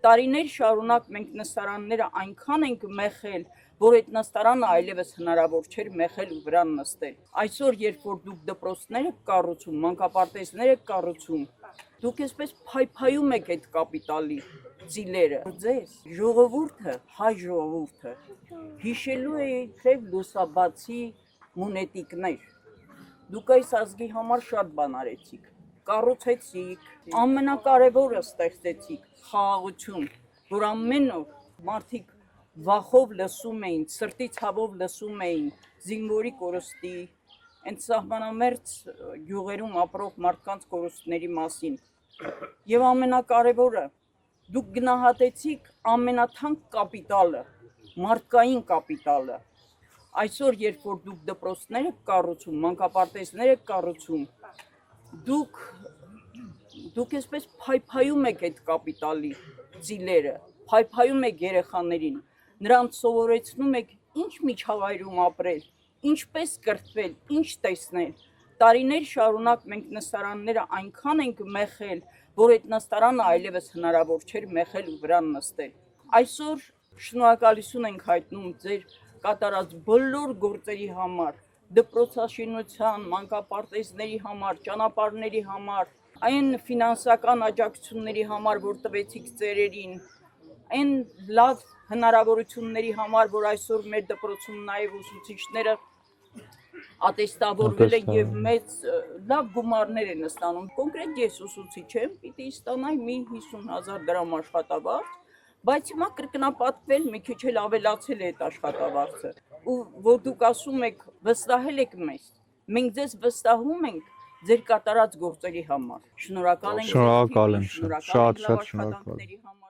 Տարիներ շարունակ մենք նստարանները այնքան ենք մեխել, որ այդ նստարանը այլևս հնարավոր չէր մեխել ու վրան նստել։ Այսօր, երբ որ դուք դպրոցներ եք կառուցում, մանկապարտեզներ եք կառուցում, դուք այսպես փայփայում եք այդ կապիտալի ծիլերը։ Ձեզ ժողովուրդը, հայ ժողովուրդը հիշելու է իբրև լուսաբացի մունետիկներ։ Դուք այս ազգի համար շատ բան արեցիք, կառուցեցիք, ամենակարևորը ստեղծեցիք խաղաղություն, որ ամեն օր մարդիկ վախով լսում էին, սրտի ցավով լսում էին զինվորի կորստի, այդ սահմանամերձ գյուղերում ապրող մարդկանց կորուստների մասին։ Եվ ամենակարևորը, դուք գնահատեցիք ամենաթանկ կապիտալը, մարդկային կապիտալը։ Այսօր, երբ որ դուք դպրոցներ եք կառուցում, մանկապարտեզներ եք կառուցում, դուք այսպես փայփայում եք այդ կապիտալի ծիլերը, փայփայում եք երեխաներին, նրանց սովորեցնում եք ինչ միջավայրում ապրել, ինչպես կրթվել, ինչ տեսնել։ Տարիներ շարունակ մենք նստարանները այնքան ենք մեխել, որ այդ նստարանը այլևս հնարավոր չէր մեխել ու վրան նստել։ Այսօր շնորհակալություն ենք հայտնում ձեր կատարած բոլոր գործերի համար, դպրոցաշինության, մանկապարտեզների համար, ճանապարհների համար, այն ֆինանսական աջակցությունների համար, որ տվեցիք ծերերին, այն լավ հնարավորությունների համար, որ այսօր մեր դպրոցում նաև ուսուցիչները ատեստավորվել են եւ մեծ լավ գումարներ են ստանում։ Կոնկրետ ես ուսուցիչ եմ, պիտի ստանայի մի 50,000 դրամ աշխատավարձ, բայց հիմա կրկնապատկվել մի քիչ էլ ավելացել է այդ աշխատավարձը։ Ու որ դուք ասում եք, վստահել եք մեզ, մենք ձեզ վստահում ենք ձեր կատարած գործերի համար։ Շնորհակալ ենք, շնորհակալ եմ, շատ շնորհակալ եմ։